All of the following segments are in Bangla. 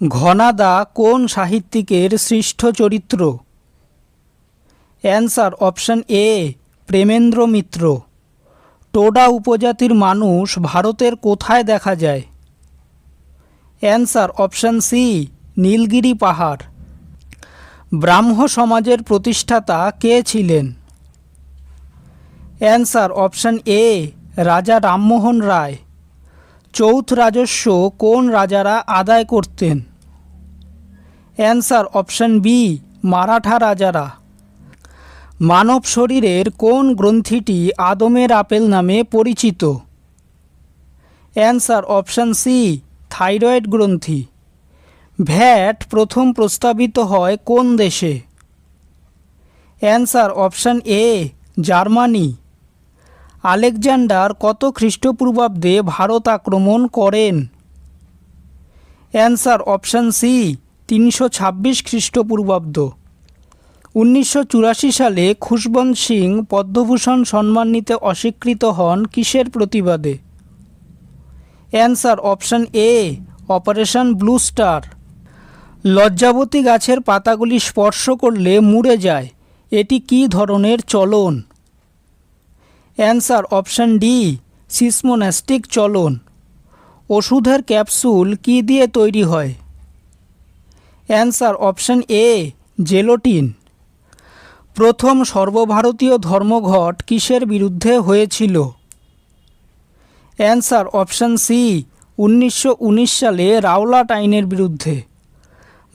ঘনাদা কোন সাহিত্যিকের সৃষ্ট চরিত্র? অ্যান্সার অপশন এ প্রেমেন্দ্র মিত্র। টোডা উপজাতির মানুষ ভারতের কোথায় দেখা যায়? অ্যান্সার অপশন সি নীলগিরি পাহাড়। ব্রাহ্ম সমাজের প্রতিষ্ঠাতা কে ছিলেন? অ্যান্সার অপশন এ রাজা রামমোহন রায়। চৌথ রাজস্ব কোন রাজারা আদায় করতেন? অ্যান্সার অপশন বি মারাঠা রাজারা। মানব শরীরের কোন গ্রন্থিটি আদমের আপেল নামে পরিচিত? অ্যান্সার অপশন সি থাইরয়েড গ্রন্থি। ভ্যাট প্রথম প্রস্তাবিত হয় কোন দেশে? অ্যান্সার অপশন এ জার্মানি। আলেকজান্ডার কত খ্রিস্টপূর্বাব্দে ভারত আক্রমণ করেন? অ্যান্সার অপশন সি 326 খ্রিস্টপূর্বাব্দ। 1984 সালে খুশবন্ত সিং পদ্মভূষণ সম্মান নিতে অস্বীকৃত হন কিসের প্রতিবাদে? Answer option A operation Blue Star. লজ্জাবতী গাছের পাতাগুলি স্পর্শ করলে মুড়ে যায়, এটি কী ধরনের চলন? অ্যান্সার অপশন ডি সিসমোনাস্টিক চলন। ওষুধের ক্যাপসুল কী দিয়ে তৈরি হয়? অ্যান্সার অপশন এ জেলোটিন। প্রথম সর্বভারতীয় ধর্মঘট কিসের বিরুদ্ধে হয়েছিল? অ্যান্সার অপশন সি 1919 সালে রাওলাট আইনের বিরুদ্ধে।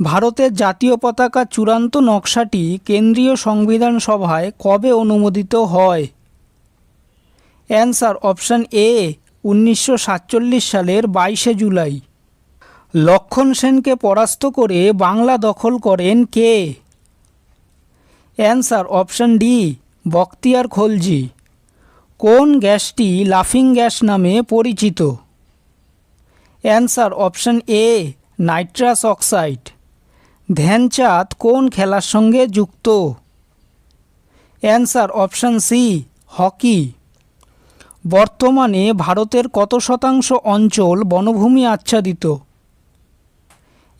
ভারতের জাতীয় পতাকার চূড়ান্ত নকশাটি কেন্দ্রীয় সংবিধান সভায় কবে অনুমোদিত হয়? অ্যান্সার অপশন এ 1947 সালের 22 জুলাই। লক্ষণ সেনকে পরাস্ত করে বাংলা দখল করেন কে? Answer option D Bakhtiyar Khalji. কোন গ্যাসটি লাফিং গ্যাস নামে পরিচিত? Answer option A nitrous oxide. Dhyan Chand কোন খেলার সঙ্গে যুক্ত? Answer option C hockey. বর্তমানে ভারতের কত শতাংশ অঞ্চল বনভূমি আচ্ছাদিত?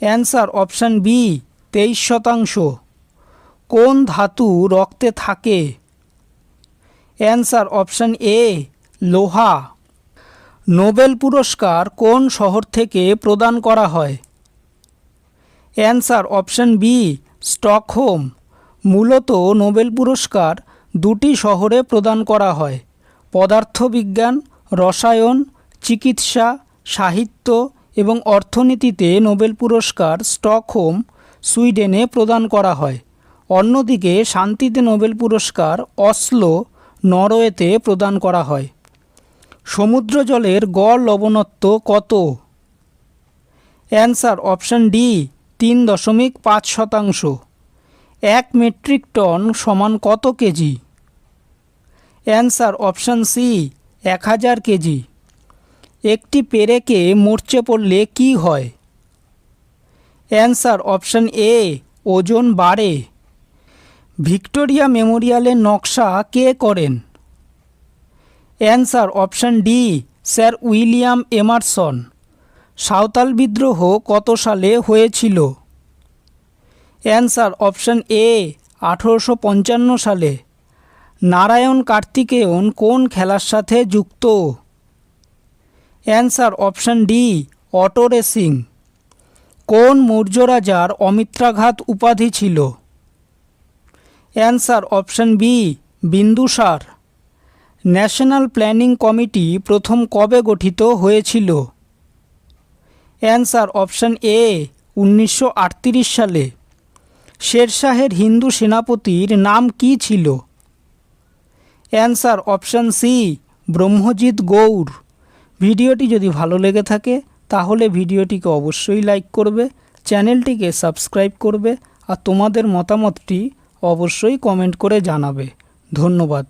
Answer option B 23%। কোন ধাতু রক্তে থাকে? অ্যান্সার অপশন এ লোহা। নোবেল পুরস্কার কোন শহর থেকে প্রদান করা হয়? Answer option B Stockholm. মূলত নোবেল পুরস্কার দুটি শহরে প্রদান করা হয়, পদার্থবিজ্ঞান, রসায়ন, চিকিৎসা, সাহিত্য এবং অর্থনীতিতে নোবেল পুরস্কার স্টকহোম, সুইডেনে প্রদান করা হয়। অন্যদিকে শান্তিতে নোবেল পুরস্কার অসলো, নরওয়েতে প্রদান করা হয়। সমুদ্র জলের গড় লবণত্ব কত? Answer option D 3.5%। 1 metric ton সমান কত কেজি? অ্যান্সার অপশন সি 1000 কেজি। একটি পেরেকে মরচে পড়লে কি হয়? অ্যান্সার অপশন এ ওজন বাড়ে। ভিক্টোরিয়া মেমোরিয়ালের নকশা কে করেন? Answer option D Sir William Emerson. সাঁওতাল বিদ্রোহ কত সালে হয়েছিল? অ্যান্সার অপশন এ 1855 সালে। নারায়ণ কার্তিকেয়ন কোন খেলার সাথে যুক্ত? Answer option D auto racing. কোন মৌর্য রাজার অমিত্রাঘাত উপাধি ছিল? Answer option B Bindusara. National planning committee প্রথম কবে গঠিত হয়েছিল? অ্যান্সার অপশন এ 1938 সালে। শেরশাহের হিন্দু সেনাপতির নাম কি ছিল? Answer option C Brahmajit Gaur. ভিডিওটি যদি ভালো লেগে থাকে তাহলে ভিডিওটিকে অবশ্যই লাইক করবে, চ্যানেলটিকে সাবস্ক্রাইব করবে আর তোমাদের মতামতটি অবশ্যই কমেন্ট করে জানাবে। ধন্যবাদ।